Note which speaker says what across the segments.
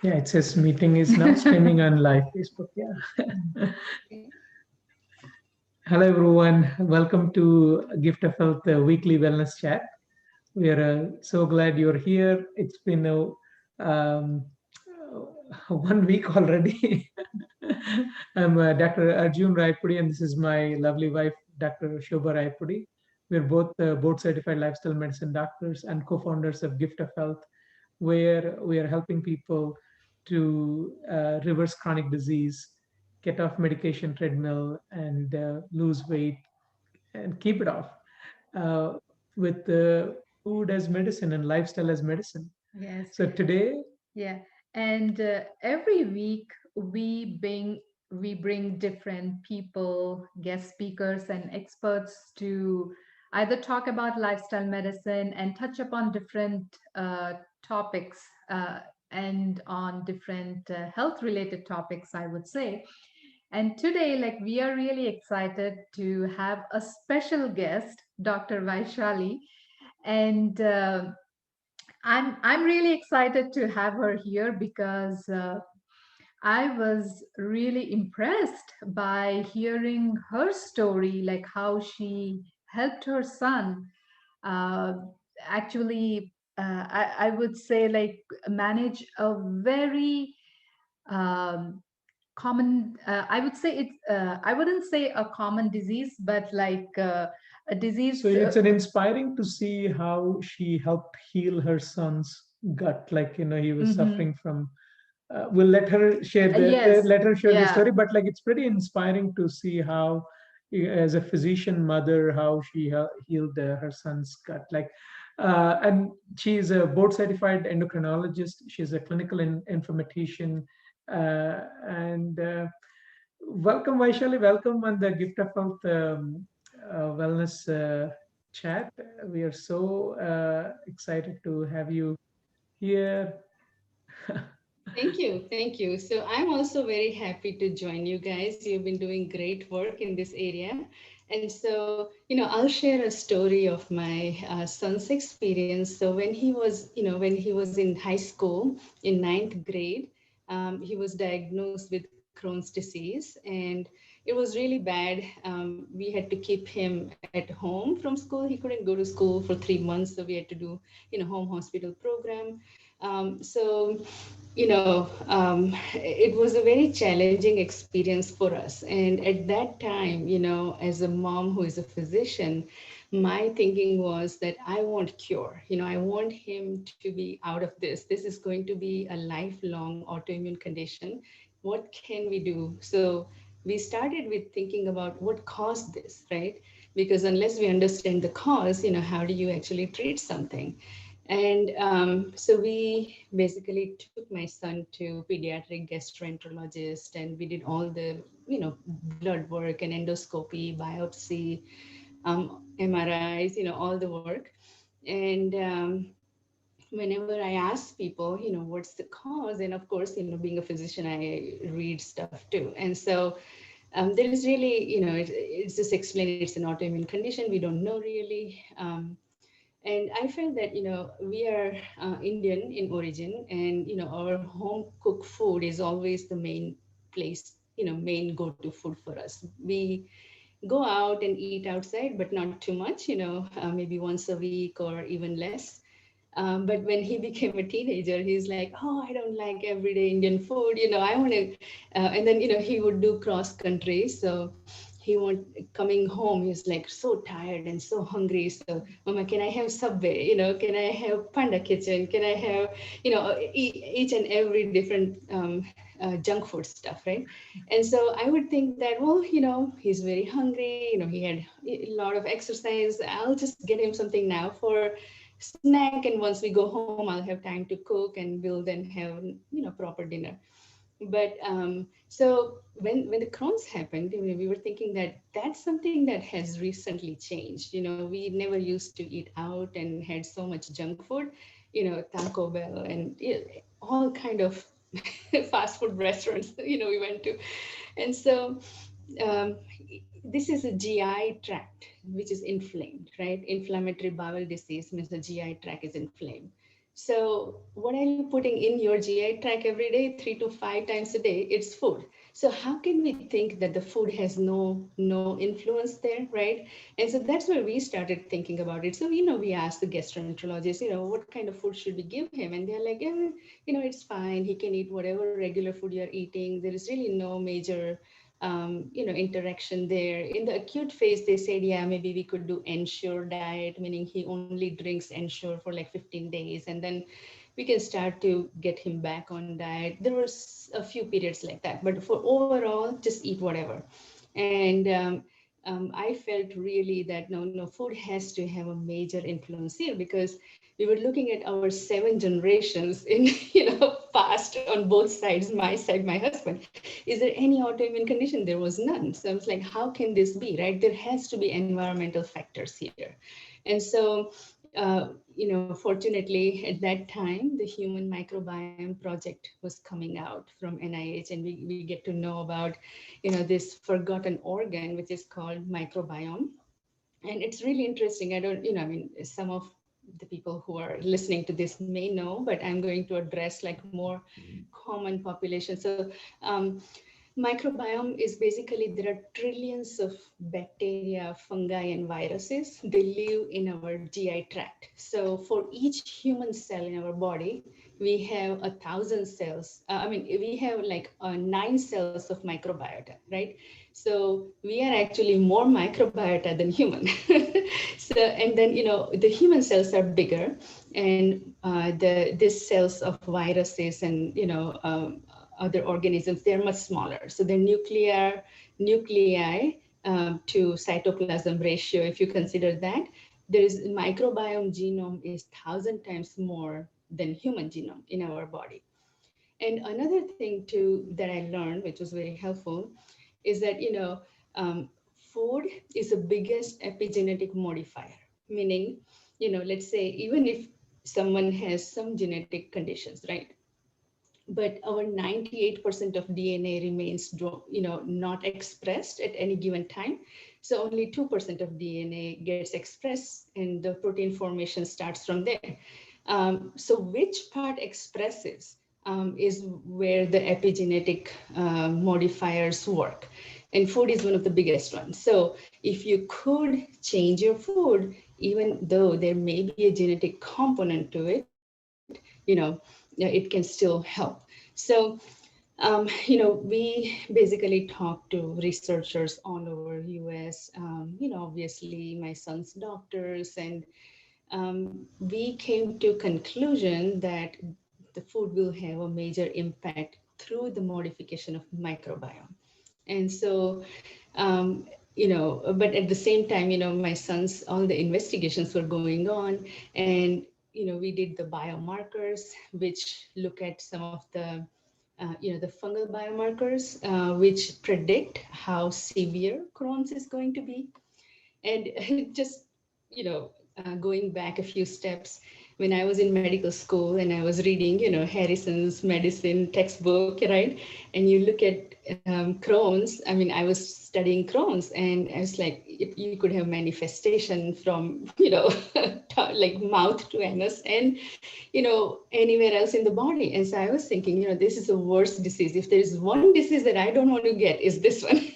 Speaker 1: Yeah, it says meeting is now streaming on live Facebook. Yeah.
Speaker 2: Okay.
Speaker 1: Hello, everyone. Welcome to Gift of Health weekly wellness chat. We are so glad you're here. It's been um, 1 week already. I'm Dr. Arjun Rayapudi, and this is my lovely wife, Dr. Shobha Rayapudi. We're both board certified lifestyle medicine doctors and co founders of Gift of Health, where we are helping people to reverse chronic disease, get off medication treadmill, and lose weight and keep it off uh, with food as medicine and lifestyle as medicine.
Speaker 2: Yes.
Speaker 1: So today,
Speaker 2: Yeah. And every week we bring different people, guest speakers, and experts to either talk about lifestyle medicine and touch upon different topics and on different health-related topics, I would say. And today, like, we are really excited to have a special guest, Dr. Vaishali, and I'm really excited to have her here because I was really impressed by hearing her story, like how she helped her son uh, actually. I would say like manage a very common. I would say it's. I wouldn't say a common disease, but like a
Speaker 1: so
Speaker 2: disease.
Speaker 1: it's an inspiring to see how she helped heal her son's gut. Like he was
Speaker 2: Mhm.
Speaker 1: suffering from. We'll let her share
Speaker 2: Yes.
Speaker 1: let her share the
Speaker 2: Yeah.
Speaker 1: story. But like it's pretty inspiring to see how, as a physician mother, how she healed her son's gut. And she's a board certified endocrinologist. She's a clinical informatician, and welcome, Vaishali. Welcome on the Gift of Health Wellness chat. We are so excited to have you here.
Speaker 3: Thank you. Thank you. So I'm also very happy to join you guys. You've been doing great work in this area. And so, I'll share a story of my son's experience. So when he was in high school in ninth grade, he was diagnosed with Crohn's disease, and it was really bad. We had to keep him at home from school. He couldn't go to school for 3 months, so we had to do, home hospital program. So it was a very challenging experience for us. And at that time, as a mom who is a physician, my thinking was that I want cure. I want him to be out of this. This is going to be a lifelong autoimmune condition. What can we do? So we started with thinking about what caused this, right? Because unless we understand the cause, how do you actually treat something? And so we basically took my son to pediatric gastroenterologist, and we did all the, blood work and endoscopy, biopsy, MRIs, all the work. And whenever I ask people, what's the cause? And of course, being a physician, I read stuff too. And so there is really, it's just explained it's an autoimmune condition. We don't know really. And I felt that, we are Indian in origin, and, our home cooked food is always the main place, main go-to food for us. We go out and eat outside, but not too much, maybe once a week or even less. But when he became a teenager, he's like, oh, I don't like everyday Indian food. I want to, and then, he would do cross country. So coming home, he's like so tired and so hungry. So, Mama, can I have Subway? Can I have Panda Kitchen? Can I have, each and every different junk food stuff, right? And so I would think that, well, he's very hungry. He had a lot of exercise. I'll just get him something now for snack, and once we go home, I'll have time to cook, and we'll then have proper dinner. But so when the Crohn's happened, we were thinking that that's something that has recently changed. We never used to eat out and had so much junk food, Taco Bell and all kind of fast food restaurants, we went to. And so um, this is a GI tract which is inflamed, right? Inflammatory bowel disease means the GI tract is inflamed. So what are you putting in your GI tract every day, 3 to 5 times a day? It's food. So how can we think that the food has no influence there, right? And so that's where we started thinking about it. So we asked the gastroenterologist, what kind of food should we give him? And they're like, it's fine. He can eat whatever regular food you're eating. There is really no major interaction there. In the acute phase, they said, yeah, maybe we could do ensure diet, meaning he only drinks ensure for like 15 days, and then we can start to get him back on diet. There was a few periods like that, but for overall, just eat whatever. And I felt really that no, food has to have a major influence here, because we were looking at our 7 generations in past on both sides, my side, my husband. Is there any autoimmune condition? There was none. So I was like, how can this be, right? There has to be environmental factors here. And so fortunately at that time the human microbiome project was coming out from NIH, and we get to know about this forgotten organ which is called microbiome. And it's really interesting. I don't, I mean, some of the people who are listening to this may know, but I'm going to address like more common population. So microbiome is basically, there are trillions of bacteria, fungi, and viruses. They live in our GI tract. So for each human cell in our body, we have 1,000 cells. We have like 9 cells of microbiota, right? So we are actually more microbiota than human. So, and then, the human cells are bigger, and these cells of viruses and, other organisms, they're much smaller. So their nuclei to cytoplasm ratio, if you consider that, there is microbiome genome is 1,000 times more than human genome in our body. And another thing too that I learned, which was very helpful, is that food is the biggest epigenetic modifier. Meaning, let's say even if someone has some genetic conditions, right? But our 98% of DNA remains, not expressed at any given time. So only 2% of DNA gets expressed, and the protein formation starts from there. So which part expresses is where the epigenetic modifiers work. And food is one of the biggest ones. So if you could change your food, even though there may be a genetic component to it, it can still help. So we basically talk to researchers all over US, obviously my son's doctors, and we came to conclusion that the food will have a major impact through the modification of microbiome. And so, but at the same time, my son's, all the investigations were going on, and, we did the biomarkers, which look at some of the fungal biomarkers, which predict how severe Crohn's is going to be. And just, going back a few steps, when I was in medical school and I was reading, Harrison's medicine textbook, right? And you look at Crohn's, I mean, I was studying Crohn's, and I was like, you could have manifestation from, like mouth to anus, and, anywhere else in the body. And so I was thinking, this is the worst disease. If there is one disease that I don't want to get, is this one.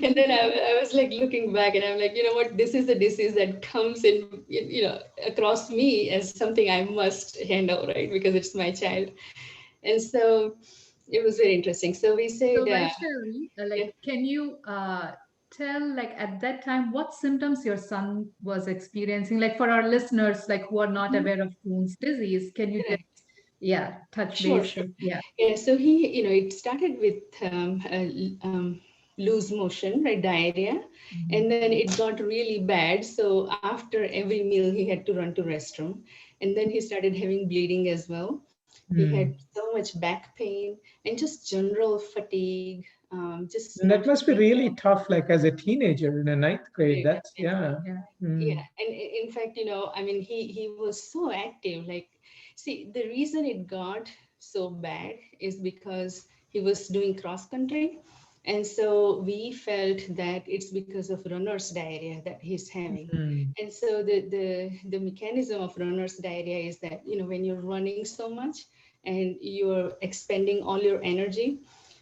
Speaker 3: And then I was like looking back, and I'm like, you know what, this is the disease that comes in, across me as something I must handle, right? Because it's my child. And so it was very interesting. So we said,
Speaker 2: So, Vaishali,
Speaker 3: yeah.
Speaker 2: can you tell, like, at that time, what symptoms your son was experiencing? Like, for our listeners, like, who are not
Speaker 3: Mhm.
Speaker 2: aware of Crohn's disease, can you just,
Speaker 3: Correct.
Speaker 2: yeah, touch
Speaker 3: Sure,
Speaker 2: base?
Speaker 3: sure.
Speaker 2: Yeah.
Speaker 3: Yeah, so he, it started with loose motion, right, diarrhea,
Speaker 2: Mhm.
Speaker 3: and then it got really bad. So after every meal, he had to run to restroom, and then he started having bleeding as well. He had
Speaker 1: Hmm.
Speaker 3: so much back pain and just general fatigue, just
Speaker 1: And that
Speaker 3: not
Speaker 1: must be
Speaker 3: feeling
Speaker 1: really
Speaker 3: well.
Speaker 1: tough, like as a teenager in a ninth grade.
Speaker 3: Correct,
Speaker 1: That's,
Speaker 3: definitely.
Speaker 1: yeah.
Speaker 2: Yeah.
Speaker 1: Hmm.
Speaker 3: Yeah, and in fact, I mean, he was so active. Like, see, the reason it got so bad is because he was doing cross country. And so we felt that it's because of runner's diarrhea that he's having.
Speaker 1: Mm.
Speaker 3: And so the mechanism of runner's diarrhea is that, when you're running so much and you're expending all your energy,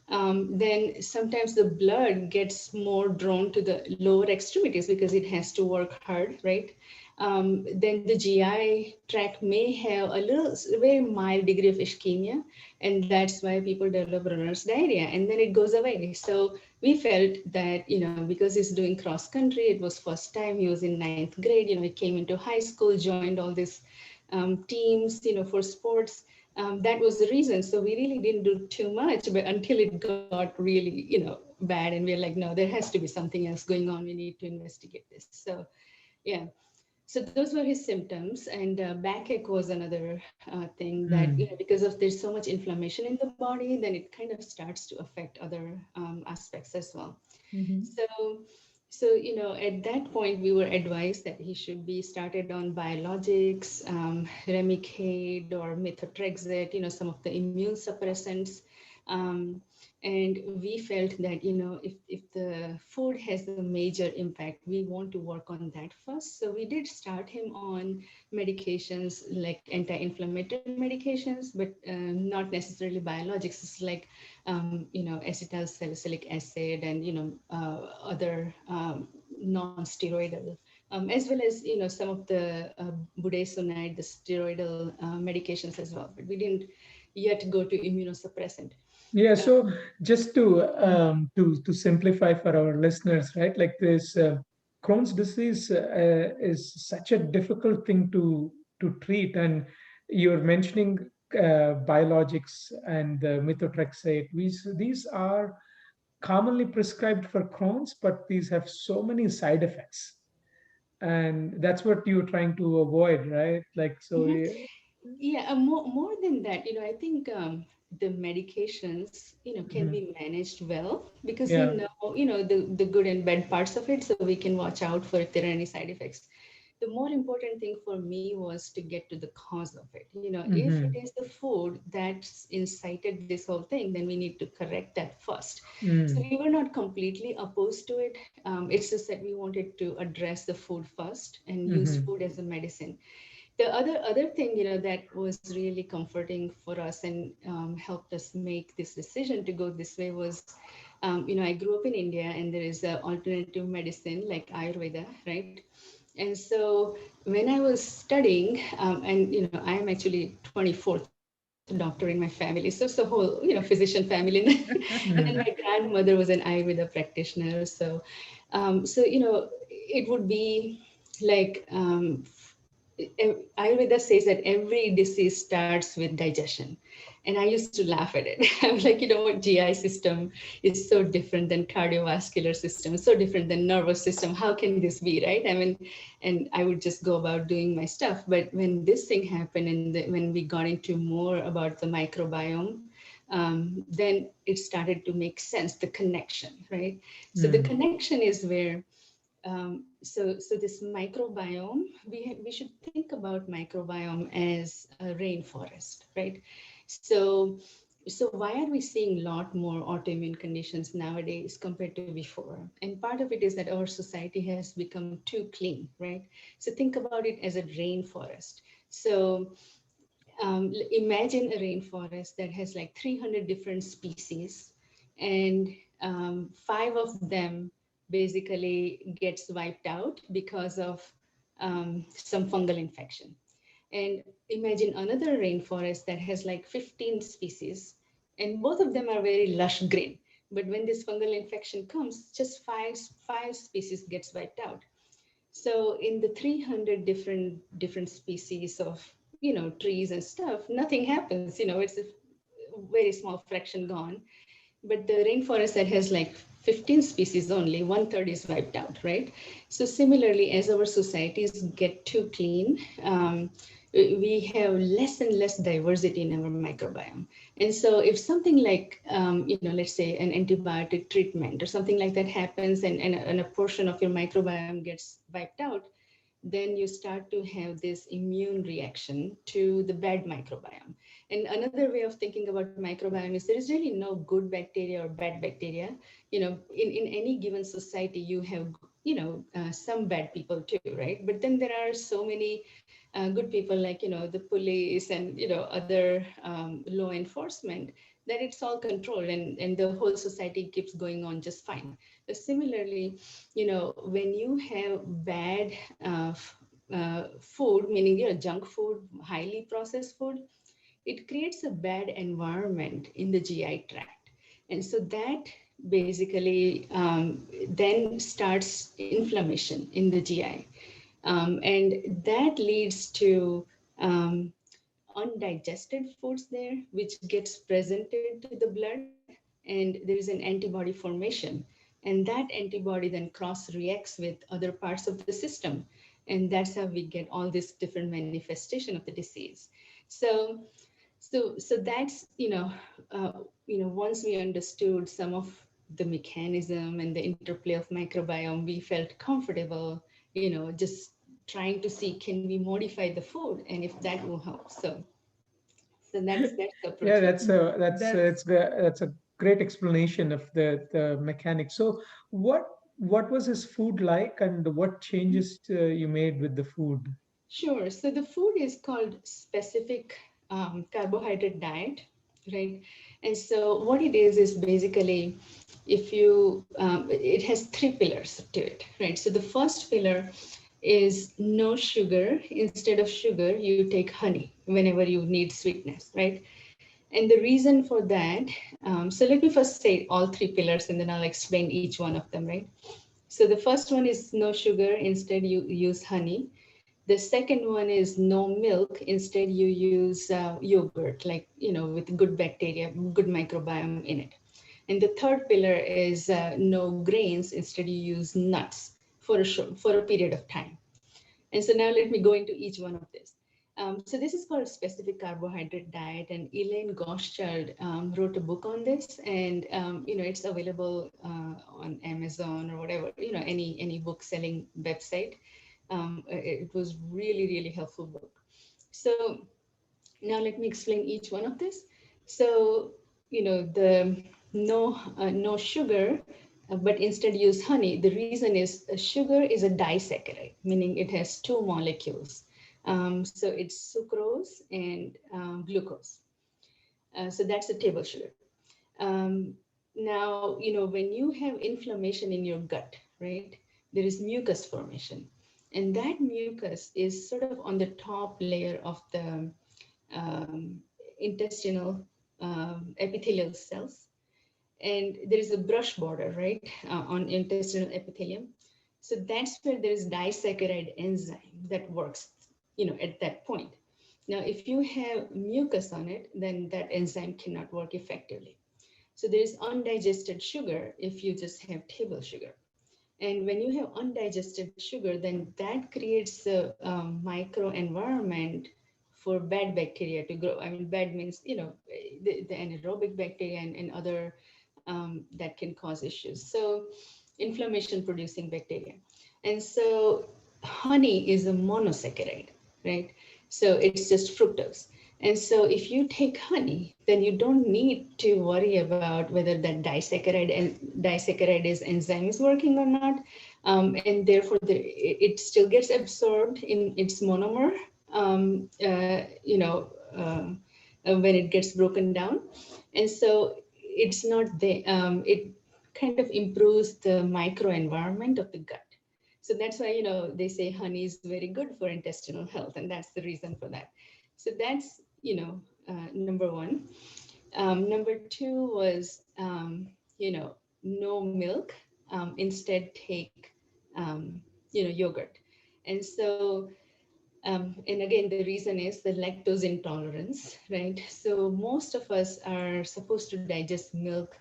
Speaker 3: then sometimes the blood gets more drawn to the lower extremities because it has to work hard, right? Then the GI tract may have a little, very mild degree of ischemia, and that's why people develop runner's diarrhea, and then it goes away. So we felt that, because he's doing cross country, it was first time, he was in ninth grade, he came into high school, joined all these teams, for sports. That was the reason. So we really didn't do too much, but until it got really, bad, and we're like, no, there has to be something else going on. We need to investigate this. So yeah, so those were his symptoms, and backache was another thing that,
Speaker 1: Mm.
Speaker 3: because of there's so much inflammation in the body, then it kind of starts to affect other aspects as well.
Speaker 2: Mhm.
Speaker 3: So at that point, we were advised that he should be started on biologics, Remicade or methotrexate, some of the immune suppressants. Um, and we felt that, if the food has a major impact, we want to work on that first. So we did start him on medications like anti-inflammatory medications, but not necessarily biologics. It's like acetyl salicylic acid and other non-steroidal, as well as some of the budesonide, the steroidal medications as well. But we didn't yet go to immunosuppressant.
Speaker 1: Yeah, so
Speaker 3: Um,
Speaker 1: just to simplify for our listeners, right? Like this, Crohn's disease is such a difficult thing to treat, and you're mentioning biologics and methotrexate. These are commonly prescribed for Crohn's, but these have so many side effects, and that's what you're trying to avoid, right? Like so.
Speaker 3: mhm. Yeah, more than that, I think the medications, can
Speaker 1: Mhm.
Speaker 3: be managed well because we
Speaker 1: Yeah.
Speaker 3: know, the good and bad parts of it, so we can watch out for if there are any side effects. The more important thing for me was to get to the cause of it. If it
Speaker 1: Mm-hmm.
Speaker 3: is the food that's incited this whole thing, then we need to correct that first. So
Speaker 1: Mm.
Speaker 3: we were not completely opposed to it. It's just that we wanted to address the food first and use
Speaker 1: Mm-hmm.
Speaker 3: food as a medicine. The other thing, that was really comforting for us and helped us make this decision to go this way was, I grew up in India, and there is a alternative medicine like Ayurveda, right? And so when I was studying, and I am actually 24th doctor in my family, so it's a whole physician family. And then my
Speaker 1: Mm.
Speaker 3: grandmother was an Ayurveda practitioner, so it would be like, Ayurveda says that every disease starts with digestion. And I used to laugh at it. I'm like, what GI system is so different than cardiovascular system, so different than nervous system. How can this be, right? I mean, and I would just go about doing my stuff. But when this thing happened, and when we got into more about the microbiome, then it started to make sense, the connection, right? So the
Speaker 1: Mm.
Speaker 3: connection is where, so this microbiome, we should think about microbiome as a rainforest, right? So so why are we seeing a lot more autoimmune conditions nowadays compared to before? And part of it is that our society has become too clean, right? So think about it as a rainforest. So imagine a rainforest that has like 300 different species, and five of them basically gets wiped out because of some fungal infection. And imagine another rainforest that has like 15 species, and both of them are very lush green. But when this fungal infection comes, just five species gets wiped out. So in the 300 different species of trees and stuff, nothing happens. It's a very small fraction gone. But the rainforest that has like 15 species only, one third is wiped out, right? So similarly, as our societies get too clean, we have less and less diversity in our microbiome. And so if something like, let's say an antibiotic treatment or something like that happens, and a portion of your microbiome gets wiped out, then you start to have this immune reaction to the bad microbiome. And another way of thinking about microbiome is there is really no good bacteria or bad bacteria. In any given society, you have, some bad people too, right? But then there are so many good people, like, the police and, other law enforcement, that it's all controlled, and the whole society keeps going on just fine. Similarly, when you have bad food, meaning, junk food, highly processed food, it creates a bad environment in the GI tract. And so that basically then starts inflammation in the GI. And that leads to undigested foods there, which gets presented to the blood, and there is an antibody formation. And that antibody then cross reacts with other parts of the system. And that's how we get all this different manifestation of the disease. So so that's, once we understood some of the mechanism and the interplay of microbiome, we felt comfortable, just trying to see, can we modify the food, and if that will help. So that's the approach
Speaker 1: Yeah,
Speaker 3: that
Speaker 1: that's a that's
Speaker 2: That's
Speaker 1: that's a great explanation of the mechanics. So what was his food like, and what changes you made with the food?
Speaker 3: Sure. So the food is called specific carbohydrate diet, right? And so what it is basically, if you, it has three pillars to it, right? So the first pillar is no sugar. Instead of sugar, you take honey whenever you need sweetness, right? And the reason for that, so let me first say all three pillars, and then I'll explain each one of them, right? So the first one is no sugar. Instead, you use honey. The second one is no milk. Instead, you use yogurt, like, with good bacteria, good microbiome in it. And the third pillar is no grains. Instead, you use nuts for a period of time. And so now let me go into each one of this. So this is called specific carbohydrate diet, and Elaine Goschald wrote a book on this, and it's available on Amazon or whatever, any book selling website. It was really, really helpful book. So now let me explain each one of this. So, the no sugar, but instead use honey. The reason is sugar is a disaccharide, meaning it has two molecules. So it's sucrose and glucose. So that's a table sugar. Um, Now, when you have inflammation in your gut, right, there is mucus formation. And that mucus is sort of on the top layer of the intestinal epithelial cells. And there is a brush border, right, on intestinal epithelium. So that's where there is disaccharide enzyme that works, at that point. Now, if you have mucus on it, then that enzyme cannot work effectively. So there is undigested sugar if you just have table sugar. And when you have undigested sugar, then that creates a microenvironment for bad bacteria to grow. I mean, bad means, the anaerobic bacteria and other that can cause issues. So inflammation producing bacteria. And so honey is a monosaccharide, right? So it's just fructose. And so if you take honey, then you don't need to worry about whether that disaccharide enzyme is working or not. And therefore it still gets absorbed in its monomer, when it gets broken down. And so it's not the, it kind of improves the microenvironment of the gut. So that's why, they say honey is very good for intestinal health, and that's the reason for that. So that's, number one. Number two was, no milk. Instead, take, yogurt. And so, and again, the reason is the lactose intolerance, right? So most of us are supposed to digest milk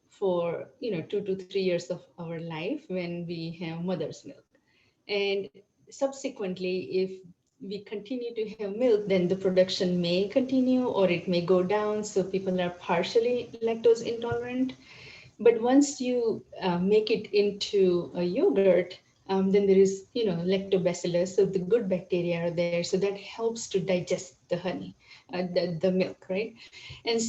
Speaker 3: for 2 to 3 years of our life when we have mother's milk. And subsequently, if we continue to have milk, then the production may continue or it may go down. So people are partially lactose intolerant. But once you make it into a yogurt, Then there is, lactobacillus, so the good bacteria are there, so that helps to digest the honey, the milk, right? And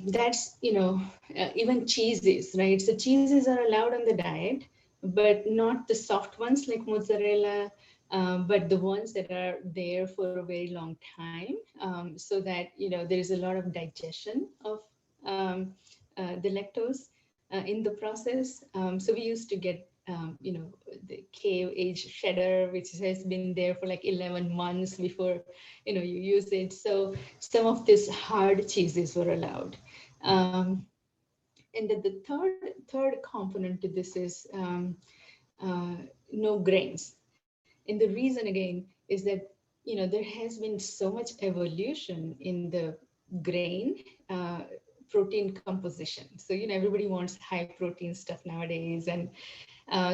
Speaker 3: that's, even cheeses, right? So cheeses are allowed on the diet, but not the soft ones like mozzarella, but the ones that are there for a very long time, so that, there is a lot of digestion of the lactose in the process. So we used to get, the cave aged cheddar, which has been there for like 11 months before, you use it. So some of these hard cheeses were allowed. And then the third component to this is no grains. And the reason again is that, there has been so much evolution in the grain protein composition. So, everybody wants high protein stuff nowadays. And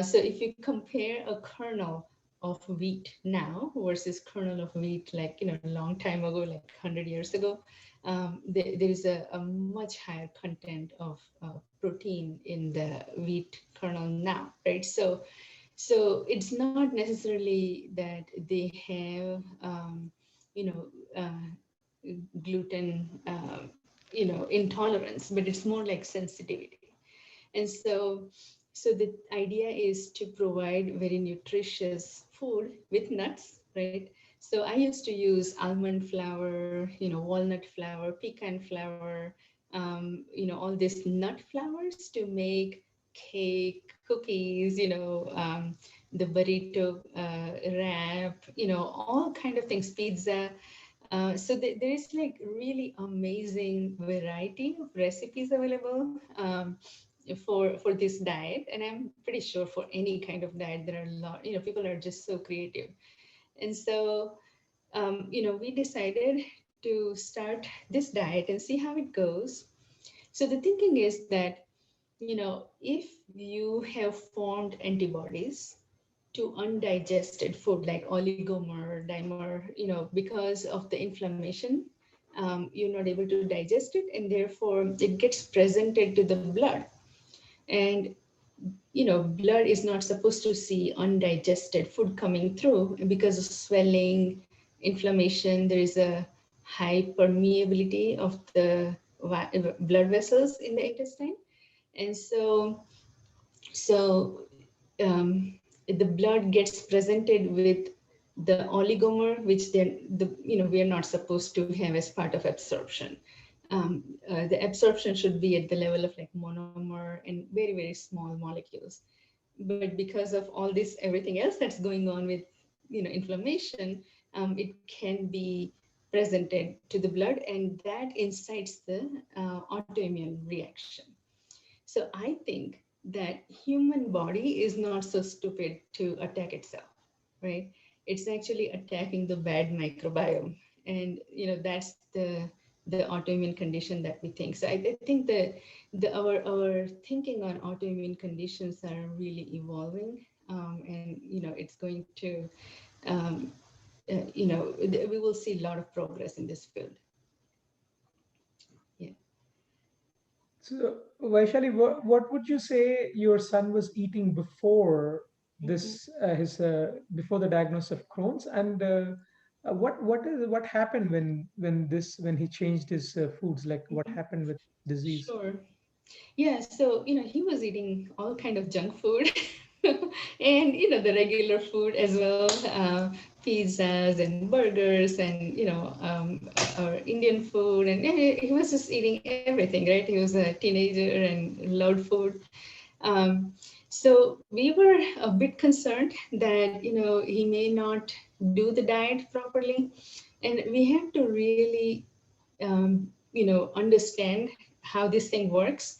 Speaker 3: so if you compare a kernel of wheat now versus kernel of wheat like, a long time ago, like 100 years ago, there is a much higher content of protein in the wheat kernel now, right? So it's not necessarily that they have, you know, gluten, intolerance, but it's more like sensitivity. And so the idea is to provide very nutritious food with nuts, right? So I used to use almond flour, walnut flour, pecan flour, all these nut flours to make cake, cookies, the burrito wrap, all kind of things, pizza. So there is like really amazing variety of recipes available for this diet, and I'm pretty sure for any kind of diet there are a lot. People are just so creative, and so we decided to start this diet and see how it goes. So the thinking is that if you have formed antibodies to undigested food like oligomer, dimer, because of the inflammation, you're not able to digest it, and therefore it gets presented to the blood. And blood is not supposed to see undigested food coming through, and because of swelling, inflammation, there is a high permeability of the blood vessels in the intestine. And so the blood gets presented with the oligomer, which we are not supposed to have as part of absorption. The absorption should be at the level of like monomer and very, very small molecules. But because of all this, everything else that's going on with, inflammation, it can be presented to the blood, and that incites the autoimmune reaction. So I think that human body is not so stupid to attack itself, right? It's actually attacking the bad microbiome, and that's the autoimmune condition that we think. So I think that our thinking on autoimmune conditions are really evolving, and it's going to, we will see a lot of progress in this field. Yeah.
Speaker 1: So, Vaishali, what would you say your son was eating before this, his before the diagnosis of Crohn's, and what happened when he changed his foods? Like, what happened with disease?
Speaker 3: Sure. Yeah, so he was eating all kind of junk food, and the regular food as well, pizzas and burgers, and our Indian food, and he was just eating everything, right? He was a teenager and loved food. So we were a bit concerned that he may not do the diet properly, and we have to really understand how this thing works.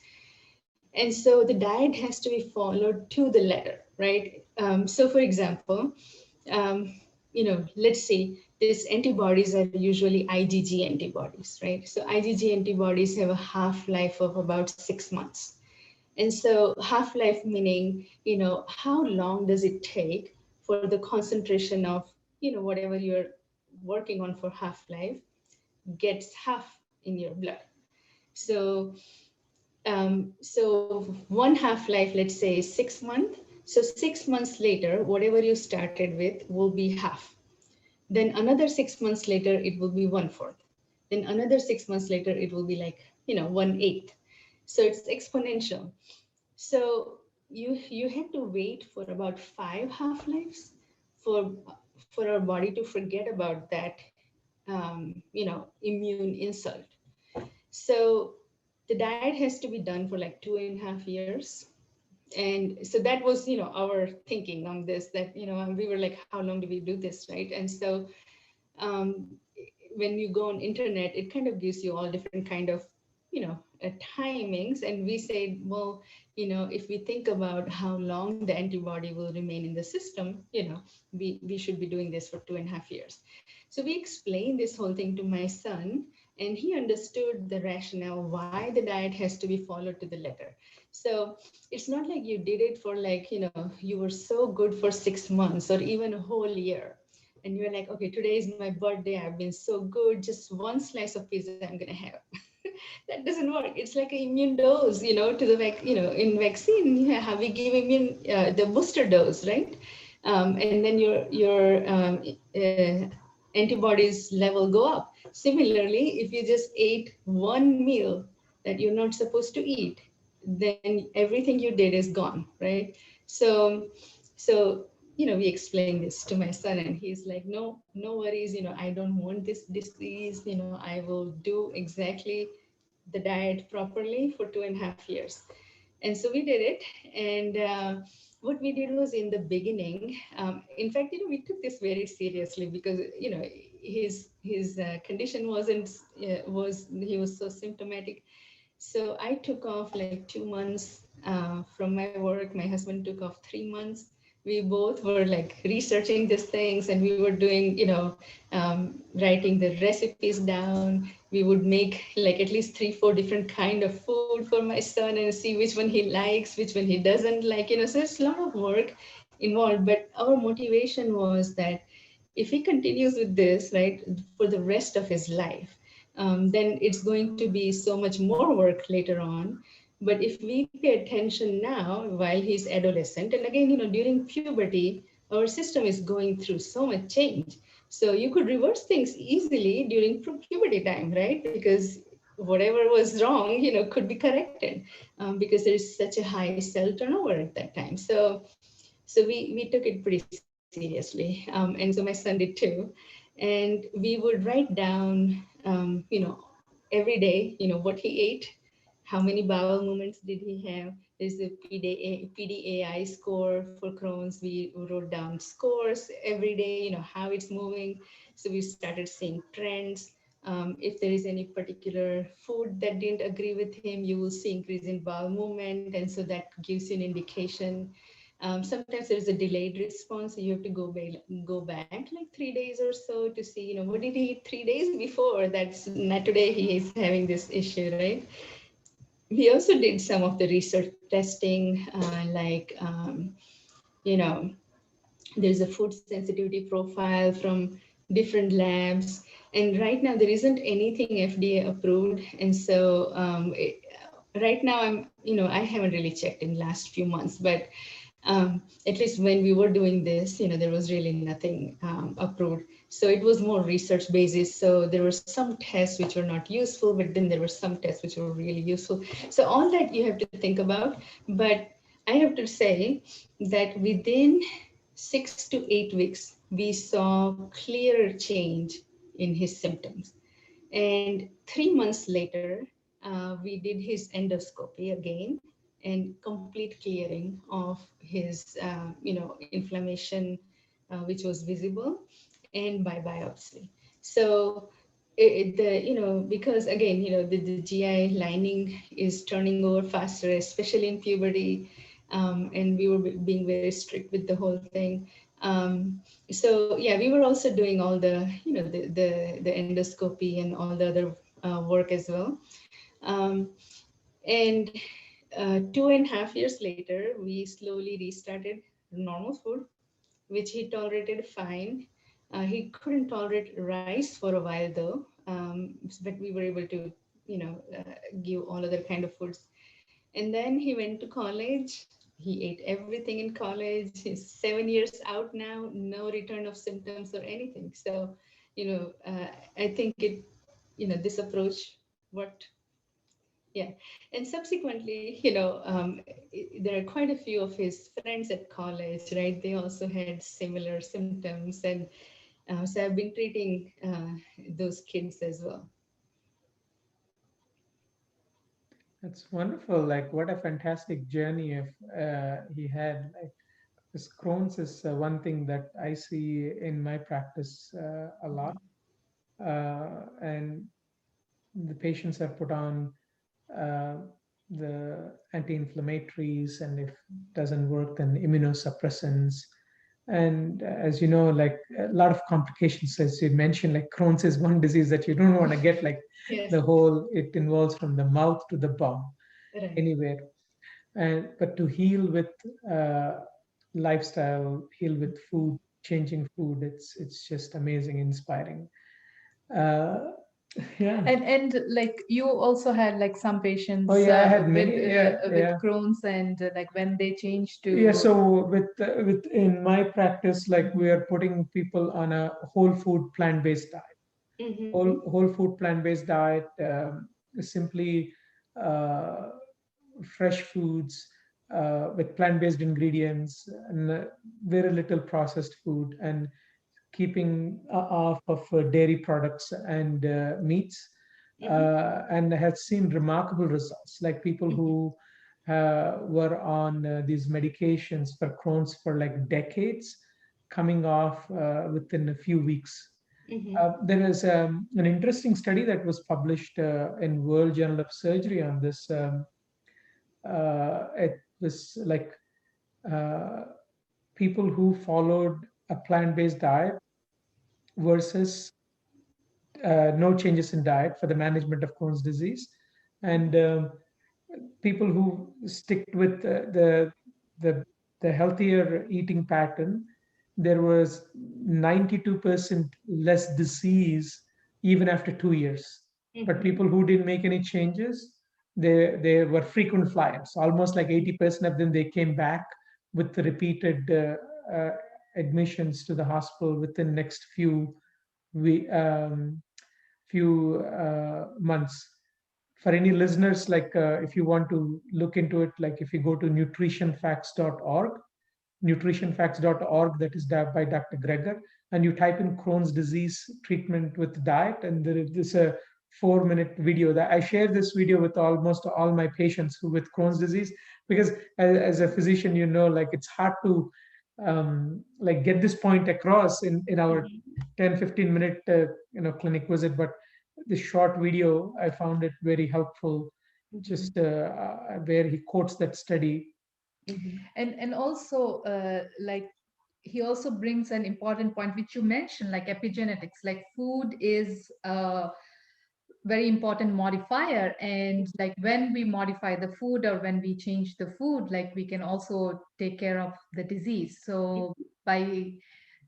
Speaker 3: And so the diet has to be followed to the letter, right? So for example, let's see, these antibodies are usually IgG antibodies, right? So IgG antibodies have a half-life of about 6 months. And so half-life meaning, how long does it take for the concentration of, whatever you're working on for half-life gets half in your blood. So so one half-life, let's say, is 6 months. So 6 months later, whatever you started with will be half. Then another 6 months later, it will be 1/4. Then another 6 months later, it will be like, 1/8. So it's exponential. So you had to wait for about 5 half-lives for for our body to forget about that, immune insult. So the diet has to be done for like 2.5 years. And so that was, our thinking on this, that, we were like, how long do we do this, right? And so um, when you go on internet, it kind of gives you all different kind of, timings. And we said, well, if we think about how long the antibody will remain in the system, we should be doing this for 2.5 years. So we explained this whole thing to my son, and he understood the rationale why the diet has to be followed to the letter. So it's not like you did it for like, you were so good for 6 months or even a whole year, and you're like, okay, today is my birthday, I've been so good, just one slice of pizza I'm gonna have. That doesn't work. It's like an immune dose, to the in vaccine, how we give immune, the booster dose, right? And then your antibodies level go up. Similarly, if you just ate one meal that you're not supposed to eat, then everything you did is gone, right? So we explained this to my son, and he's like, no worries, I don't want this disease, I will do exactly the diet properly for 2.5 years. And so we did it. And what we did was, in the beginning, in fact, we took this very seriously, because his condition was, he was so symptomatic. So I took off like 2 months from my work. My husband took off 3 months. We both were like researching these things, and we were doing, writing the recipes down. We would make like at least 3, 4 different kind of food for my son, and see which one he likes, which one he doesn't like. So it's a lot of work involved. But our motivation was that if he continues with this, right, for the rest of his life, then it's going to be so much more work later on. But if we pay attention now while he's adolescent, and again, during puberty, our system is going through so much change. So you could reverse things easily during puberty time, right? Because whatever was wrong, could be corrected, because there is such a high cell turnover at that time. So we took it pretty seriously, and so my son did too. And we would write down, every day, what he ate, how many bowel movements did he have. There's a PDAI score for Crohn's. We wrote down scores every day, how it's moving. So we started seeing trends. If there is any particular food that didn't agree with him, you will see increase in bowel movement. And so that gives you an indication. Sometimes there's a delayed response. So you have to go back like 3 days or so to see, what did he eat 3 days before? That's not today he is having this issue, right? We also did some of the research testing, you know, there's a food sensitivity profile from different labs. And right now there isn't anything FDA approved. And so right now I haven't really checked in last few months, but at least when we were doing this, there was really nothing approved. So it was more research basis. So there were some tests which were not useful, but then there were some tests which were really useful. So all that you have to think about. But I have to say that within 6 to 8 weeks, we saw clear change in his symptoms. And 3 months later, we did his endoscopy again, and complete clearing of his, inflammation, which was visible, and by biopsy. So because again, the GI lining is turning over faster, especially in puberty, and we were being very strict with the whole thing. So yeah, we were also doing all the, the endoscopy and all the other work as well. Um, and 2.5 years later, we slowly restarted normal food, which he tolerated fine. He couldn't tolerate rice for a while though, but we were able to, give all other kind of foods. And then he went to college, He ate everything in college. He's 7 years out now, no return of symptoms or anything. So, I think this approach worked. Yeah. And subsequently, there are quite a few of his friends at college, right? They also had similar symptoms. And so I've been treating those kids as well.
Speaker 1: That's wonderful. Like, what a fantastic journey if he had. Like, this Crohn's is one thing that I see in my practice a lot. And the patients are put on uh, the anti-inflammatories, and if doesn't work, then immunosuppressants. And as you know, like a lot of complications, as you mentioned, like Crohn's is one disease that you don't want to get, like
Speaker 3: Yes.
Speaker 1: the whole, it involves from the mouth to the bum,
Speaker 3: Right.
Speaker 1: anywhere. And but to heal with uh, lifestyle, heal with food, changing food, it's just amazing, inspiring. Uh, yeah.
Speaker 2: And like you also had like some
Speaker 1: Oh
Speaker 2: patients
Speaker 1: yeah, I had many. Yeah,
Speaker 2: with
Speaker 1: yeah.
Speaker 2: Crohn's, and like when they changed
Speaker 1: Yeah,
Speaker 2: to.
Speaker 1: so with in my practice, like we are putting people on a whole food plant-based diet.
Speaker 3: Mm-hmm.
Speaker 1: Whole food plant-based diet, simply uh, fresh foods with plant-based ingredients and very little processed food, and keeping off of dairy products and meats,
Speaker 3: Mm-hmm.
Speaker 1: and has seen remarkable results. Like people
Speaker 3: Mm-hmm.
Speaker 1: who were on these medications for Crohn's for like decades, coming off within a few weeks.
Speaker 3: Mm-hmm.
Speaker 1: There is an interesting study that was published in World Journal of Surgery on this. It was like uh, people who followed a plant-based diet versus no changes in diet for the management of Crohn's disease, and people who stick with the the healthier eating pattern, there was 92% less disease even after 2 years. But
Speaker 3: Mm-hmm.
Speaker 1: people who didn't make any changes, they were frequent flyers. Almost like 80% of them, they came back with the repeated admissions to the hospital within next we few months. For any listeners, like if you want to look into it, like if you go to nutritionfacts.org, that is by Dr. Greger, and you type in Crohn's disease treatment with diet, and there is a 4-minute video that I share this video with almost all my patients who with Crohn's disease, because as a physician, like it's hard to like get this point across in our
Speaker 3: Mm-hmm.
Speaker 1: 10-15 minute clinic visit. But the short video, I found it very helpful,
Speaker 3: Mm-hmm.
Speaker 1: just where he quotes that study.
Speaker 3: Mm-hmm.
Speaker 2: And also like he also brings an important point which you mentioned, like epigenetics. Like food is a very important modifier, and like when we modify the food or when we change the food, like we can also take care of the disease. So by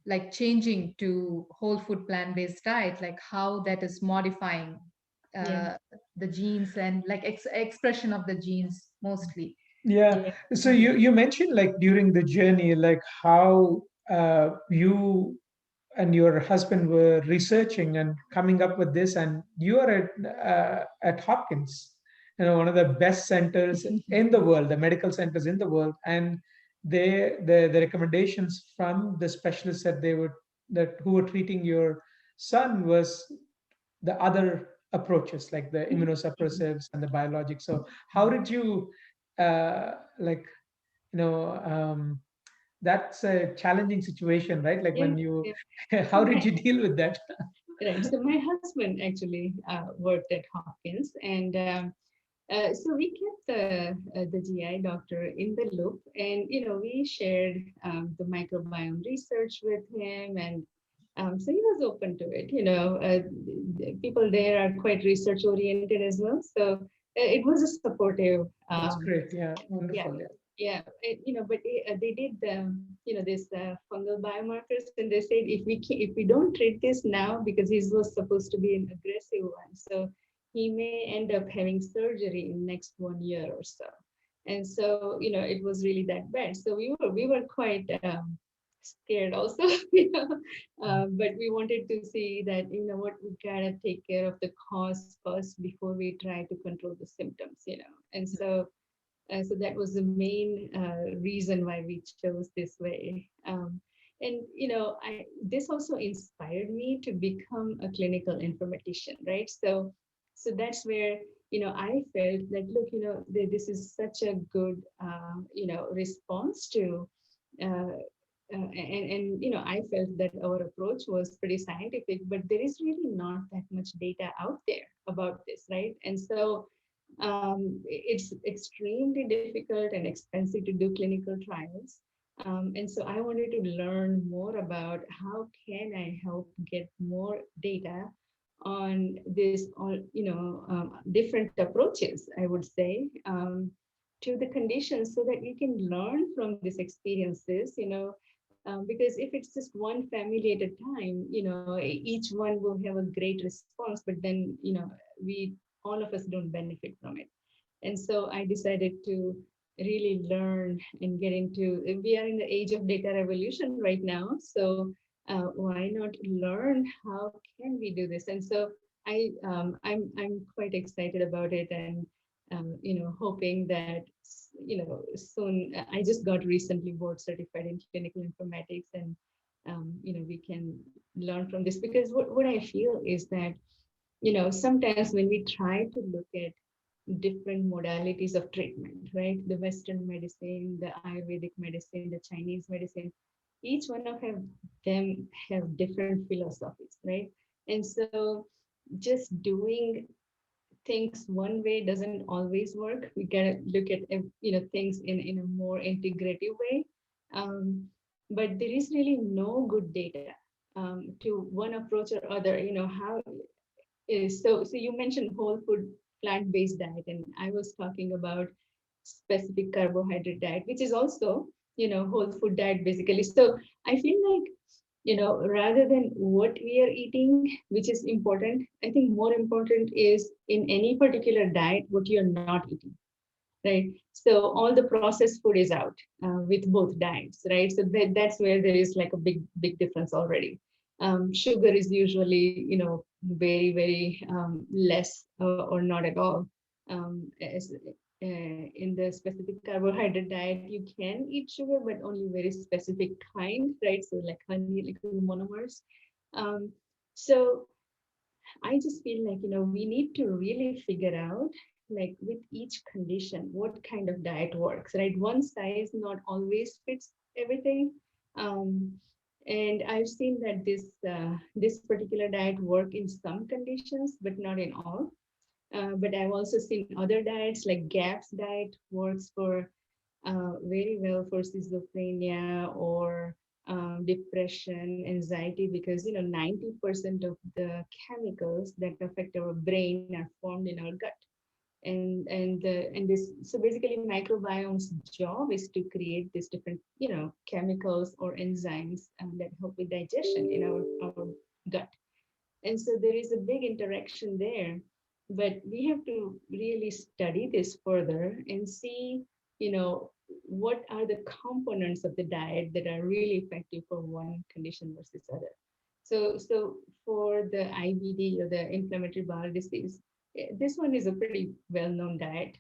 Speaker 2: like changing to whole food plant-based diet, like how that is modifying
Speaker 3: Yeah.
Speaker 2: uh, the genes and like expression of the genes mostly.
Speaker 1: Yeah.
Speaker 3: Yeah.
Speaker 1: So
Speaker 3: Mm-hmm.
Speaker 1: you mentioned like during the journey, like how you and your husband were researching and coming up with this, and you are at Hopkins, one of the best centers in the world, the medical centers in the world, and the recommendations from the specialists that they would that who were treating your son was the other approaches, like the
Speaker 3: Mm-hmm.
Speaker 1: immunosuppressives and the biologics. So how did you like you know that's a challenging situation, right? Like
Speaker 3: Yeah.
Speaker 1: when you
Speaker 3: Yeah. So
Speaker 1: how did
Speaker 3: my
Speaker 1: you deal with that?
Speaker 3: right. So my husband actually worked at Hopkins, and so we kept the GI doctor in the loop, and we shared the microbiome research with him, and so he was open to it. The people there are quite research oriented as well, so it was a supportive.
Speaker 1: That's great. Yeah,
Speaker 3: Yeah,
Speaker 1: wonderful. Yeah.
Speaker 3: yeah, but they did this fungal biomarkers, and they said if we don't treat this now, because he was supposed to be an aggressive one, so he may end up having surgery in next 1 year or so. And so, it was really that bad. So we were quite scared also, but we wanted to see that, what, we gotta take care of the cause first before we try to control the symptoms. And so that was the main reason why we chose this way. And this also inspired me to become a clinical informatician, right? So that's where I felt that, look, this is such a good response to uh, and I felt that our approach was pretty scientific, but there is really not that much data out there about this, right? And so it's extremely difficult and expensive to do clinical trials. And so I wanted to learn more about how can I help get more data on this, different approaches, I would say, to the conditions, so that we can learn from these experiences, because if it's just one family at a time, each one will have a great response, but then, we all of us don't benefit from it. And so I decided to really learn and get into. We are in the age of data revolution right now, so why not learn how can we do this? And so I'm quite excited about it, and hoping that soon. I just got recently board certified in clinical informatics, and we can learn from this, because what I feel is that sometimes when we try to look at different modalities of treatment, right? The Western medicine, the Ayurvedic medicine, the Chinese medicine, each one of them have different philosophies, right? And so just doing things one way doesn't always work. We gotta look at things in a more integrative way. But there is really no good data to one approach or other. How is so you mentioned whole food plant-based diet, and I was talking about specific carbohydrate diet, which is also whole food diet basically. So I feel like rather than what we are eating, which is important, I think more important is in any particular diet what you're not eating, right? So all the processed food is out with both diets, right? So that's where there is like a big difference already. Sugar is usually very very less or not at all. In the specific carbohydrate diet, you can eat sugar, but only very specific kind, right? So like honey, like monomers. Um, so I just feel like, we need to really figure out, like with each condition, what kind of diet works, right? One size not always fits everything. Um, and I've seen that this particular diet work in some conditions, but not in all. But I've also seen other diets, like GAPS diet works for very well for schizophrenia or depression, anxiety, because 90% of the chemicals that affect our brain are formed in our gut. And basically microbiome's job is to create these different chemicals or enzymes that help with digestion in our gut. And so there is a big interaction there, but we have to really study this further and see, what are the components of the diet that are really effective for one condition versus other. So for the IBD, or the inflammatory bowel disease, this one is a pretty well-known diet.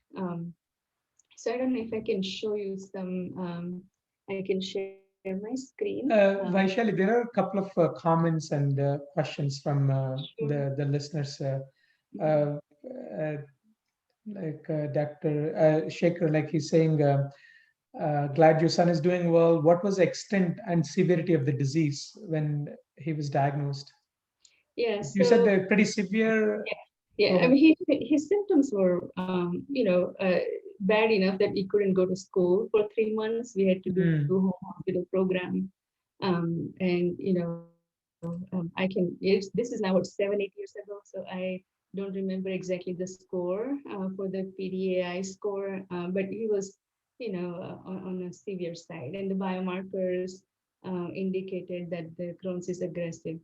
Speaker 3: So I don't know if I can show you some. I can share my screen.
Speaker 1: Vaishali, there are a couple of comments and questions from
Speaker 3: Sure.
Speaker 1: the listeners. Uh, uh, like Dr. Shekhar, like he's saying, glad your son is doing well. What was the extent and severity of the disease when he was diagnosed?
Speaker 3: Yeah.
Speaker 1: You said
Speaker 3: So
Speaker 1: they're pretty severe.
Speaker 3: yeah, I
Speaker 1: Or,
Speaker 3: mean, his symptoms were, bad enough that he couldn't go to school for 3 months. We had to do home
Speaker 1: mm,
Speaker 3: hospital program, and I can. This is now what 7 8 years ago, so I don't remember exactly the score for the PDAI score, but he was, on a severe side, and the biomarkers indicated that the Crohn's is aggressive.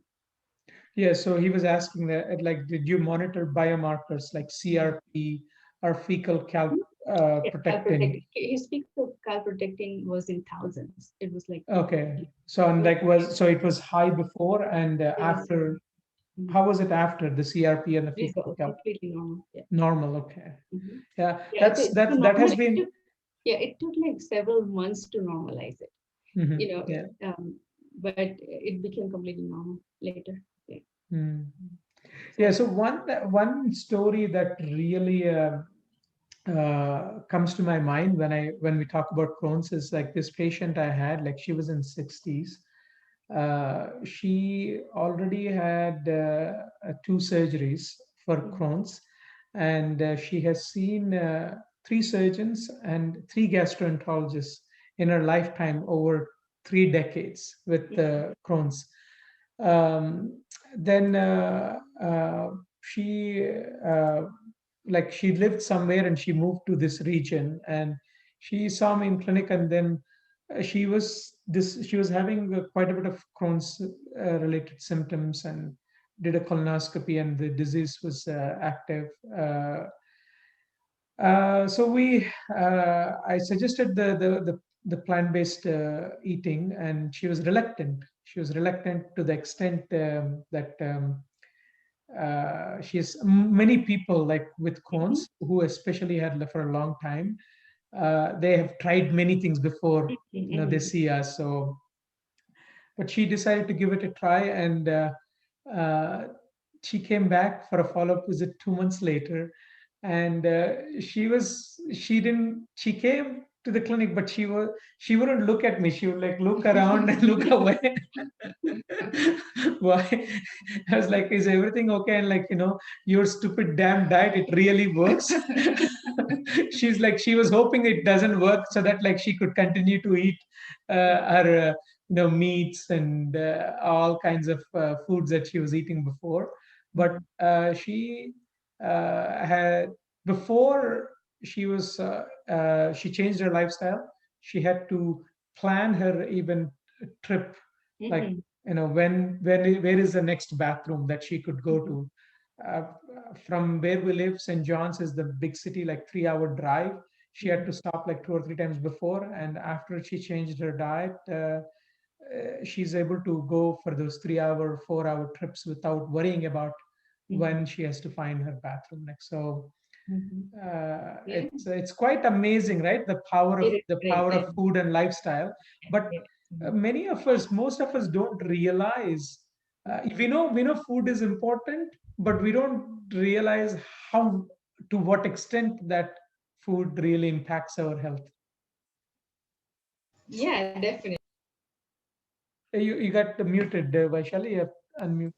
Speaker 1: yeah, so he was asking that, like, did you monitor biomarkers like
Speaker 3: Mhm.
Speaker 1: CRP or fecal calcium?
Speaker 3: Yeah,
Speaker 1: protecting.
Speaker 3: he speaks of calprotectin was in thousands. It was like
Speaker 1: Okay. So and
Speaker 3: it
Speaker 1: like was so it was high before and
Speaker 3: was
Speaker 1: after.
Speaker 3: mhm,
Speaker 1: How was it after the CRP and the fecal count?
Speaker 3: completely normal. Yeah.
Speaker 1: Normal. Okay.
Speaker 3: Hmm.
Speaker 1: Yeah.
Speaker 3: Yeah,
Speaker 1: That's
Speaker 3: so
Speaker 1: that
Speaker 3: normal.
Speaker 1: has been.
Speaker 3: Yeah, it took like several months to normalize it. You know,
Speaker 1: Yeah.
Speaker 3: but it became completely normal later. Yeah.
Speaker 1: Mm. Yeah.
Speaker 3: So
Speaker 1: So one story that really comes to my mind when we talk about Crohn's is like this patient I had, like she was in 60s. She already had two surgeries for
Speaker 3: mhm,
Speaker 1: Crohn's, and she has seen three surgeons and three gastroenterologists in her lifetime over 3 decades with Crohn's. Um, then she like she lived somewhere and she moved to this region and she saw me in clinic, and then she was having quite a bit of Crohn's related symptoms, and did a colonoscopy and the disease was active. So we I suggested the plant-based eating, and she was reluctant to the extent that she has many people like with
Speaker 3: mhm,
Speaker 1: Crohn's who especially had for a long time. They have tried many things before they
Speaker 3: mhm,
Speaker 1: see us. So but she decided to give it a try, and uh, she came back for a follow-up visit 2 months later, and she didn't she came to the clinic, but she wouldn't look at me. She would like look around and look away. Why? I was like, is everything okay? And like, your stupid damn diet, it really works. She's like, she was hoping it doesn't work so that like she could continue to eat her meats and all kinds of foods that she was eating before. But
Speaker 3: mhm,
Speaker 1: she had before she changed her lifestyle. She had to plan her even trip, like
Speaker 3: mhm,
Speaker 1: where is the next bathroom that she could go
Speaker 3: mhm,
Speaker 1: to. uh, from where we live, St. John's is the big city, like 3 hour drive. She had
Speaker 3: mhm,
Speaker 1: to stop like 2 or 3 times before, and after she changed her diet, she's able to go for those 3 hour 4 hour trips without worrying about
Speaker 3: mhm,
Speaker 1: when she has to find her bathroom next. So
Speaker 3: mhm. Yeah,
Speaker 1: it's quite amazing, right? The
Speaker 3: it
Speaker 1: power
Speaker 3: is.
Speaker 1: of food and lifestyle. But
Speaker 3: Yeah.
Speaker 1: many of us, most of us, don't realize. We know food is important, but we don't realize how to what extent that food really impacts our health.
Speaker 3: Yeah, definitely.
Speaker 1: You got muted, Vaishali. You have unmute.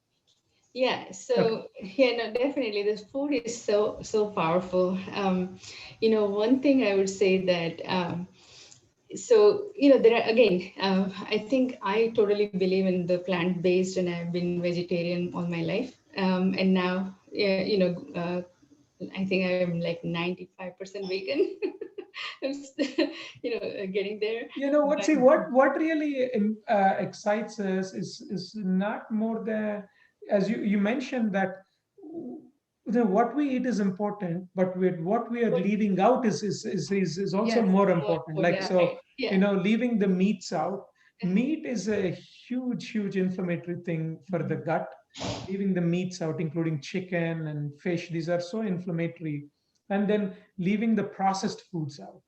Speaker 3: Yeah,
Speaker 1: Okay.
Speaker 3: so yeah, no, definitely. This food is so powerful. One thing I would say that there are again. I think I totally believe in the plant-based, and I've been vegetarian all my life. And now, yeah, I think I'm like 95% vegan. I'm getting there,
Speaker 1: What?
Speaker 3: but
Speaker 1: See, what really excites us is not more the, as you mentioned that what we eat is important, but what we are
Speaker 3: what
Speaker 1: leaving out is also
Speaker 2: Yes.
Speaker 1: more
Speaker 3: more
Speaker 1: important. Like
Speaker 3: important,
Speaker 2: Yeah.
Speaker 1: so,
Speaker 3: right? Yeah.
Speaker 1: leaving the meats out. Meat is a huge inflammatory thing for the
Speaker 3: Mhm.
Speaker 1: gut. Leaving the meats out, including chicken and fish, these are so inflammatory. And then leaving the processed foods out.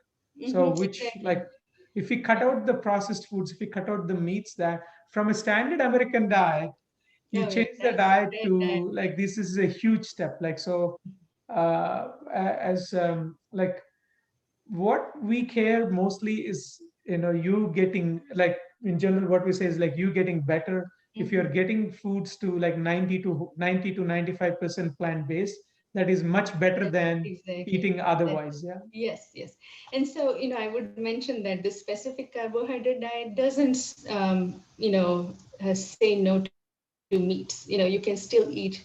Speaker 1: So, which
Speaker 3: Exactly.
Speaker 1: like if we cut out the processed foods, if we cut out the meats, that from a standard American diet, you
Speaker 3: Oh, yeah,
Speaker 1: change the diet
Speaker 3: that
Speaker 1: to like this is a huge step. Like so, as like what we care mostly is you getting like in general what we say is like you getting better if you're
Speaker 3: mhm.
Speaker 1: getting foods to like 90 to 95% plant based. That is much better than
Speaker 3: Exactly.
Speaker 1: eating
Speaker 3: That,
Speaker 1: otherwise. Yeah.
Speaker 3: yes, yes. And so, I would mention that the specific carbohydrate diet doesn't, say no to meats. You can still eat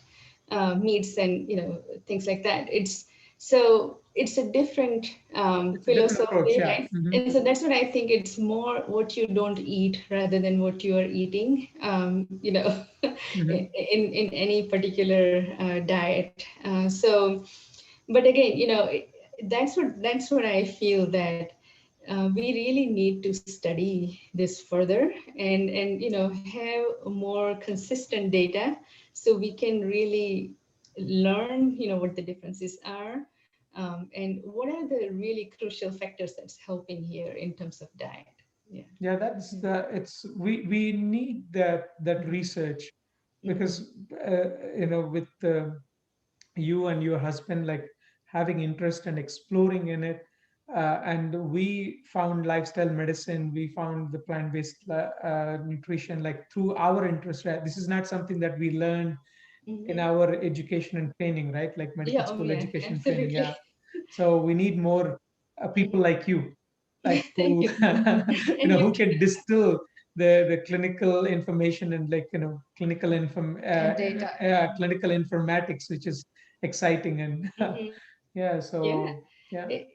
Speaker 3: meats and, things like that. It's a different
Speaker 1: It's a different approach.
Speaker 3: philosophy,
Speaker 1: Yeah.
Speaker 3: right?
Speaker 1: Hmm.
Speaker 3: And so that's what I think. It's more what you don't eat rather than what you are eating.
Speaker 1: Hmm.
Speaker 3: In any particular diet. But again, that's what I feel, that we really need to study this further, and have more consistent data, so we can really learn what the differences are, and what are the really crucial factors that's helping here in terms of diet. Yeah.
Speaker 1: Yeah, that's the it's we need that research,
Speaker 3: Mm-hmm.
Speaker 1: because with you and your husband like having interest and exploring in it, and we found lifestyle medicine, we found the plant-based nutrition like through our interest, right? This is not something that we learned in
Speaker 3: Mm-hmm.
Speaker 1: our education and training, right? Like medical
Speaker 3: Yeah. Oh
Speaker 1: school
Speaker 3: yeah,
Speaker 1: education and training. Yeah.
Speaker 3: absolutely.
Speaker 1: So we need more people
Speaker 3: Mhm.
Speaker 1: like you, like
Speaker 3: Thank
Speaker 1: who
Speaker 3: you. And
Speaker 1: who can distill the clinical information and like clinical
Speaker 2: And data.
Speaker 1: clinical informatics, which is exciting. And
Speaker 3: Mhm.
Speaker 1: yeah,
Speaker 3: Yeah,
Speaker 1: so yeah.
Speaker 3: it,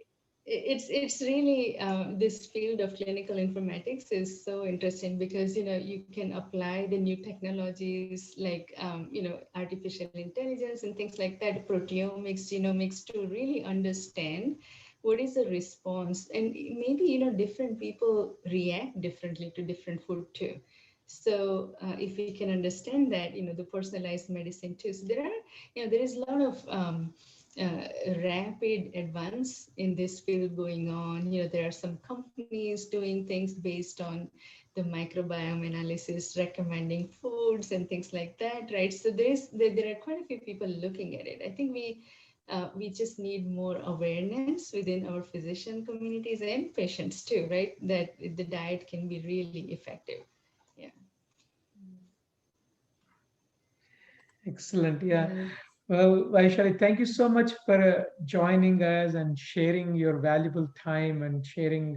Speaker 3: it's really this field of clinical informatics is so interesting, because you can apply the new technologies like artificial intelligence and things like that, proteomics, genomics, to really understand what is the response, and maybe different people react differently to different food too. So if we can understand that, the personalized medicine too. So there is a lot of uh, rapid advance in this field going on. There are some companies doing things based on the microbiome analysis, recommending foods and things like that, right? So there are quite a few people looking at it. I think we just need more awareness within our physician communities and patients too, right? That the diet can be really effective. Yeah.
Speaker 1: Excellent. Yeah.
Speaker 2: Yes.
Speaker 1: Well, Vaishali, thank you so much for joining us and sharing your valuable time and sharing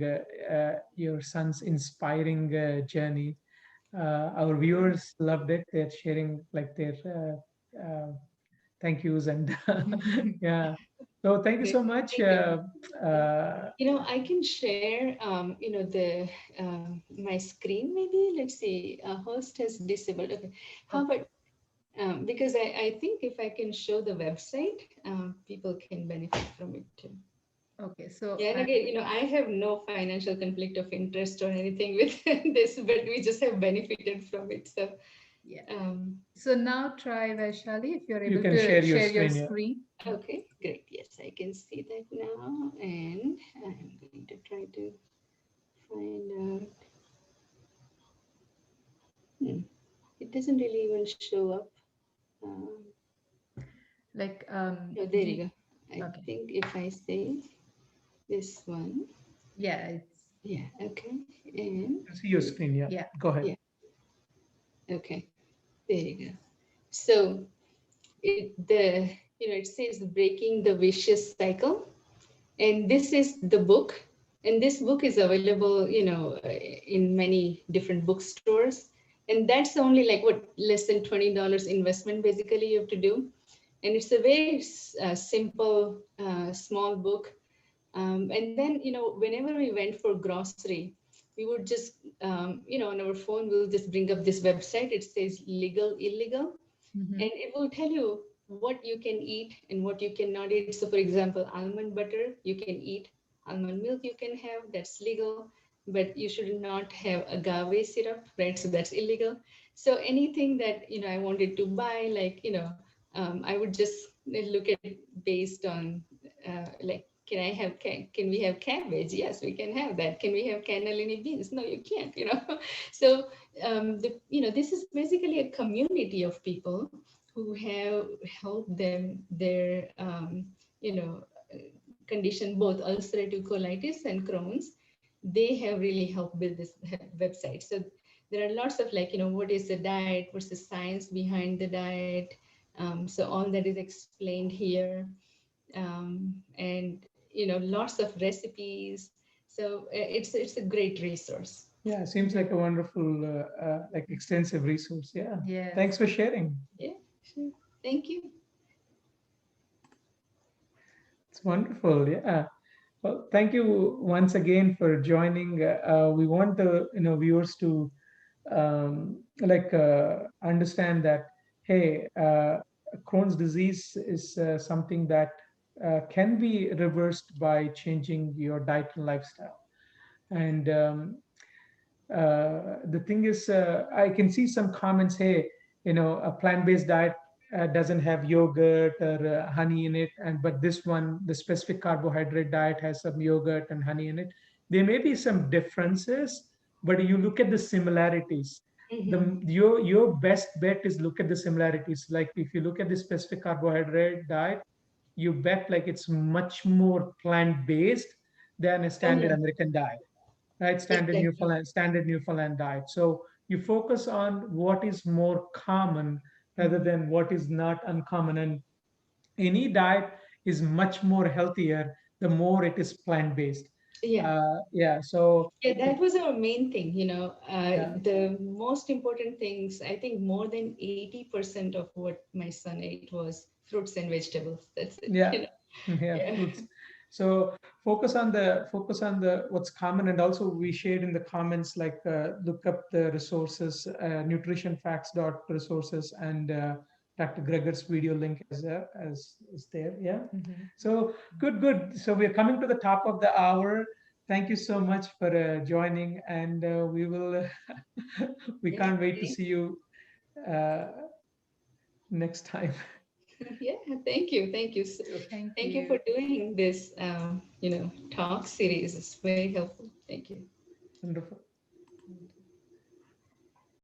Speaker 1: your son's inspiring journey. Our viewers loved it. They're sharing like their thank yous and yeah. So thank you
Speaker 3: Great.
Speaker 1: so much.
Speaker 3: Thank you. Yeah.
Speaker 1: Uh,
Speaker 3: I can share, the my screen maybe. Let's see. Host has disabled. Okay. How
Speaker 2: Okay.
Speaker 3: about because I think if I can show the website, people can benefit from it too.
Speaker 2: Okay. So
Speaker 3: Yeah, and again, I have no financial conflict of interest or anything with this, but we just have benefited from it. So,
Speaker 2: yeah.
Speaker 3: um,
Speaker 2: So now try Vaishali if you're
Speaker 1: you
Speaker 2: able
Speaker 1: can
Speaker 2: to
Speaker 1: share your
Speaker 2: share your
Speaker 1: screen. Yeah.
Speaker 2: screen.
Speaker 3: okay, great. Yes, I can see that now, and I'm going to try to find out. Hmm, it doesn't really even show up. Um,
Speaker 2: Like
Speaker 3: oh, there
Speaker 2: do
Speaker 3: you go. I
Speaker 2: okay.
Speaker 3: think if I say this one,
Speaker 2: Yeah, it's
Speaker 3: yeah, okay, and
Speaker 1: You can see your screen. Yeah.
Speaker 2: yeah.
Speaker 1: Go ahead.
Speaker 3: yeah, okay, there you go. So it says breaking the vicious cycle, and this is the book, and this book is available in many different bookstores, and that's only like what, less than $20 investment basically you have to do, and it's a very simple small book. And then whenever we went for grocery, we would just on our phone we'll just bring up this website. It says legal illegal,
Speaker 2: Mm-hmm.
Speaker 3: and it will tell you what you can eat and what you cannot eat. So for example, almond butter you can eat, almond milk you can have, that's legal, but you should not have agave syrup, right? So that's illegal. So anything that I wanted to buy, like I would just look at it based on like, can we have cabbage? Yes, we can have that. Can we have cannellini beans? No, you can't. So this is basically a community of people who have helped them their condition, both ulcerative colitis and Crohn's. They have really helped build this website. So there are lots of, like, what is the diet, what's the science behind the diet. So all that is explained here, and lots of recipes. So it's a great resource.
Speaker 1: Yeah. Seems like a wonderful, like extensive resource. Yeah.
Speaker 2: Yes.
Speaker 1: Thanks for sharing.
Speaker 3: Yeah, sure. Thank you.
Speaker 1: It's wonderful. Yeah. Well, thank you once again for joining. We want the viewers to like understand that, hey, Crohn's disease is something that can be reversed by changing your diet and lifestyle. And the thing is, I can see some comments. Hey, a plant-based diet doesn't have yogurt or honey in it, and but this one, the specific carbohydrate diet, has some yogurt and honey in it. There may be some differences, but you look at the similarities.
Speaker 3: Mm-hmm.
Speaker 1: Your best bet is look at the similarities. Like if you look at the specific carbohydrate diet, you bet like it's much more plant-based than a
Speaker 3: Oh
Speaker 1: standard
Speaker 3: yeah,
Speaker 1: American diet, right?
Speaker 3: exactly.
Speaker 1: Standard Newfoundland diet. So you focus on what is more common rather
Speaker 3: Mhm.
Speaker 1: than what is not uncommon. And any diet is much more healthier the more it is plant based.
Speaker 3: Yeah.
Speaker 1: Yeah. So
Speaker 3: Yeah, that was our main thing,
Speaker 1: yeah,
Speaker 3: the most important things. I think more than 80% of what my son ate was fruits and vegetables. That's it.
Speaker 1: yeah, yeah,
Speaker 3: Yeah.
Speaker 1: fruits. So focus on the what's common, and also we shared in the comments, like look up the resources, nutritionfacts.resources, and Dr. Gregor's video link as is there. Yeah.
Speaker 2: Mhm.
Speaker 1: So good. So we're coming to the top of the hour. Thank you so much for joining, and we will. We
Speaker 3: Yeah.
Speaker 1: can't wait to
Speaker 3: Thank,
Speaker 1: see you uh, next time.
Speaker 3: yeah. Thank you. Thank you.
Speaker 2: Thank
Speaker 3: Thank you
Speaker 2: you.
Speaker 3: for doing this, talk series. It's very helpful. Thank you.
Speaker 1: Wonderful.